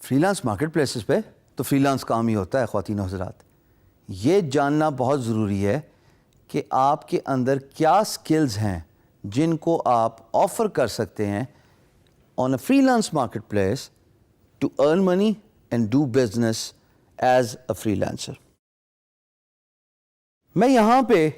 Freelance market places پہ تو freelance کام ہی ہوتا ہے خواتین و حضرات. یہ جاننا بہت ضروری ہے کہ آپ کے اندر کیا سکلز ہیں جن کو آپ آفر کر سکتے ہیں on a freelance marketplace to earn money and do business as a freelancer. میں یہاں پہ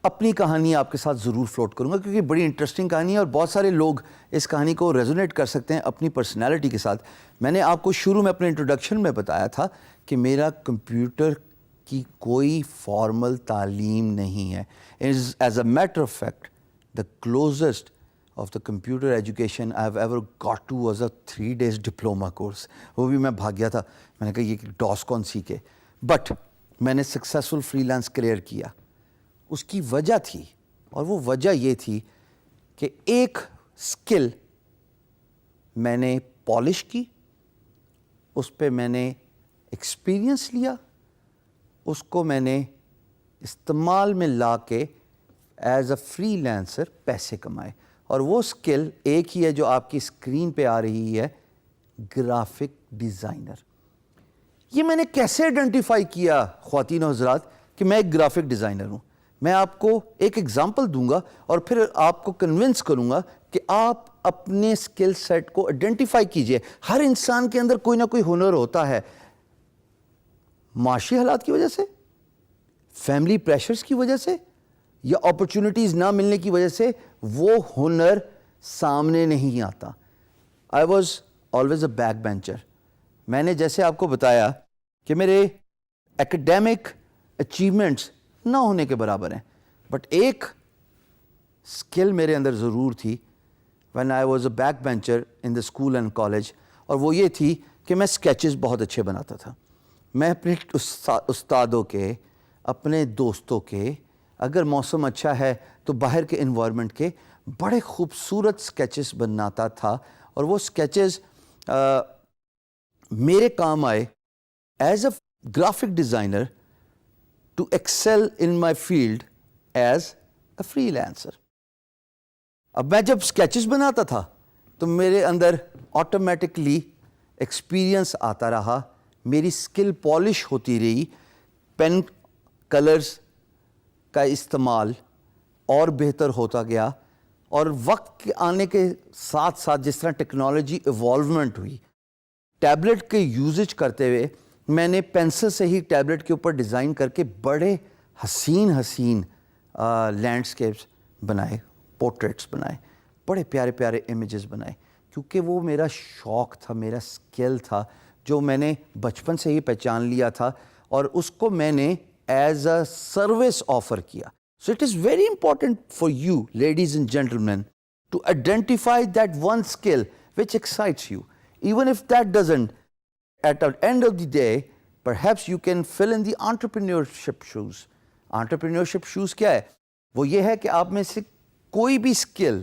اپنی کہانی آپ کے ساتھ ضرور فلوٹ کروں گا کیونکہ بڑی انٹرسٹنگ کہانی ہے اور بہت سارے لوگ اس کہانی کو ریزونیٹ کر سکتے ہیں اپنی پرسنالٹی کے ساتھ. میں نے آپ کو شروع میں اپنے انٹروڈکشن میں بتایا تھا کہ میرا کمپیوٹر کی کوئی فارمل تعلیم نہیں ہے. As a matter of fact the closest of the computer education I have ever got to was a 3 days diploma course. وہ بھی میں بھاگ گیا تھا. میں نے کہا یہ ڈاس کون سیکھے. بٹ میں نے سکسیزفل فری لانس کریئر کیا. اس کی وجہ تھی اور وہ وجہ یہ تھی کہ ایک اسکل میں نے پالش کی, اس پہ میں نے ایکسپیرئنس لیا, اس کو میں نے استعمال میں لا کے ایز اے فری لانسر پیسے کمائے. اور وہ اسکل ایک ہی ہے جو آپ کی اسکرین پہ آ رہی ہے, گرافک ڈیزائنر. یہ میں نے کیسے آئیڈینٹیفائی کیا خواتین و حضرات کہ میں ایک گرافک ڈیزائنر ہوں؟ میں آپ کو ایک ایگزامپل دوں گا اور پھر آپ کو کنونس کروں گا کہ آپ اپنے اسکل سیٹ کو آئیڈینٹیفائی کیجئے. ہر انسان کے اندر کوئی نہ کوئی ہنر ہوتا ہے. معاشی حالات کی وجہ سے, فیملی پریشرز کی وجہ سے یا اپرچونٹیز نہ ملنے کی وجہ سے وہ ہنر سامنے نہیں آتا. I was always a back bencher. میں نے جیسے آپ کو بتایا کہ میرے ایکڈیمک اچیومنٹس نہ ہونے کے برابر ہیں, بٹ ایک اسکل میرے اندر ضرور تھی when I was a back bencher in the school and college, اور وہ یہ تھی کہ میں اسکیچز بہت اچھے بناتا تھا. میں اپنے استادوں کے, اپنے دوستوں کے, اگر موسم اچھا ہے تو باہر کے انوائرمنٹ کے بڑے خوبصورت اسکیچز بناتا تھا. اور وہ اسکیچز میرے کام آئے as a graphic designer to excel in my field as a freelancer. اب میں جب sketches بناتا تھا تو میرے اندر آٹومیٹکلی ایکسپیرئنس آتا رہا, میری اسکل پالش ہوتی رہی, پین کلرز کا استعمال اور بہتر ہوتا گیا. اور وقت کے آنے کے ساتھ ساتھ جس طرح ٹیکنالوجی ایوالومنٹ ہوئی, ٹیبلٹ کے یوزج کرتے ہوئے میں نے پینسل سے ہی ٹیبلٹ کے اوپر ڈیزائن کر کے بڑے حسین لینڈسکیپس بنائے, پورٹریٹس بنائے, بڑے پیارے پیارے امیجز بنائے, کیونکہ وہ میرا شوق تھا, میرا اسکل تھا جو میں نے بچپن سے ہی پہچان لیا تھا اور اس کو میں نے ایز اے سروس آفر کیا. So it is very important for you ladies and gentlemen to identify that one skill which excites you, even if that doesn't at the end of the day, perhaps you can fill in the entrepreneurship shoes. Entrepreneurship shoes کیا ہے؟ وہ یہ ہے کہ آپ میں سے کوئی بھی اسکل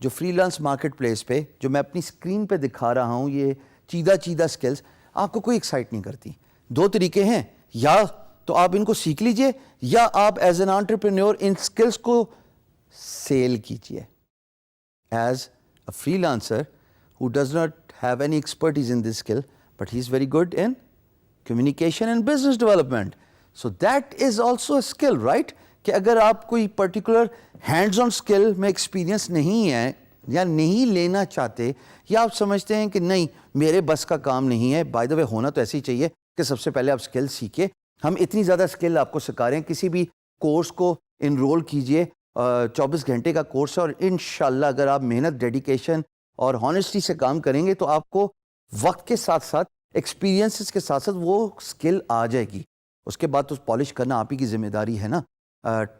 جو فری لانس مارکیٹ پلیس پہ جو میں اپنی اسکرین پہ دکھا رہا ہوں, یہ چیدہ اسکلز آپ کو کوئی ایکسائٹ نہیں کرتی. 2 طریقے ہیں, یا تو آپ ان کو سیکھ لیجئے یا آپ as an entrepreneur in skills کو سیل کیجئے. As a free lancer who does not have any expertise in this skill, but he is very good in communication and business development. So that is also a skill, right? کہ اگر آپ کوئی particular hands on skill میں experience نہیں ہے یا نہیں لینا چاہتے, یا آپ سمجھتے ہیں کہ نہیں میرے بس کا کام نہیں ہے, بائی دا وے ہونا تو ایسے ہی چاہیے کہ سب سے پہلے آپ اسکل سیکھیں. ہم اتنی زیادہ اسکل آپ کو سکھا رہے ہیں, کسی بھی کورس کو انرول کیجئے, 24 گھنٹے کا کورس ہے, اور انشاءاللہ اگر آپ محنت, ڈیڈیکیشن اور ہانیسٹی سے کام کریں گے تو آپ کو وقت کے ساتھ ساتھ ایکسپیرینسز کے ساتھ ساتھ وہ اسکل آ جائے گی. اس کے بعد تو پالش کرنا آپ ہی کی ذمہ داری ہے نا.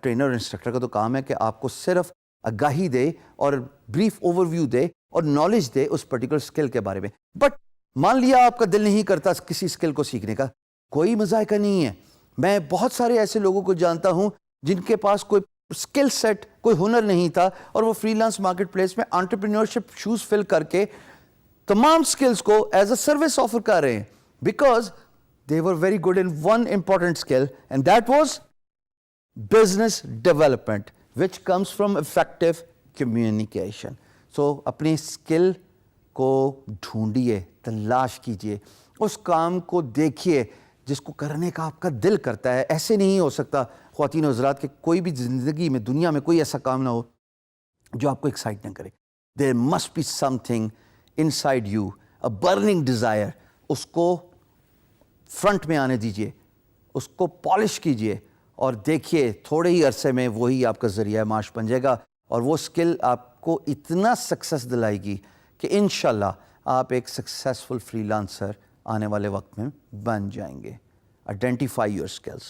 ٹرینر اور انسٹرکٹر کا تو کام ہے کہ آپ کو صرف آگاہی دے اور بریف اوور ویو دے اور نالج دے اس پرٹیکولر اسکل کے بارے میں. بٹ مان لیا آپ کا دل نہیں کرتا کسی اسکل کو سیکھنے کا, کوئی مذائقہ نہیں ہے. میں بہت سارے ایسے لوگوں کو جانتا ہوں جن کے پاس کوئی اسکل سیٹ, کوئی ہنر نہیں تھا, اور وہ فری لانس مارکیٹ پلیس میں انٹرپرینیورشپ شوز فل کر کے تمام اسکلز کو ایز اے سروس آفر کر رہے ہیں. because they were very good in one important skill, and that was business development, which comes from effective communication. So اپنی skill کو ڈھونڈیے, تلاش کیجیے, اس کام کو دیکھیے جس کو کرنے کا آپ کا دل کرتا ہے. ایسے نہیں ہو سکتا خواتین و حضرات کہ کوئی بھی زندگی میں دنیا میں کوئی ایسا کام نہ ہو جو آپ کو ایکسائٹ نہ کرے. There must be something inside you, a burning desire. اس کو فرنٹ میں آنے دیجیے, اس کو پالش کیجیے, اور دیکھیے تھوڑے ہی عرصے میں وہی آپ کا ذریعہ معاش بن جائے گا, اور وہ اسکل آپ کو اتنا سکسیس دلائے گی کہ انشاءاللہ آپ ایک سکسیسفل فری لانسر آنے والے وقت میں بن جائیں گے. Identify your skills.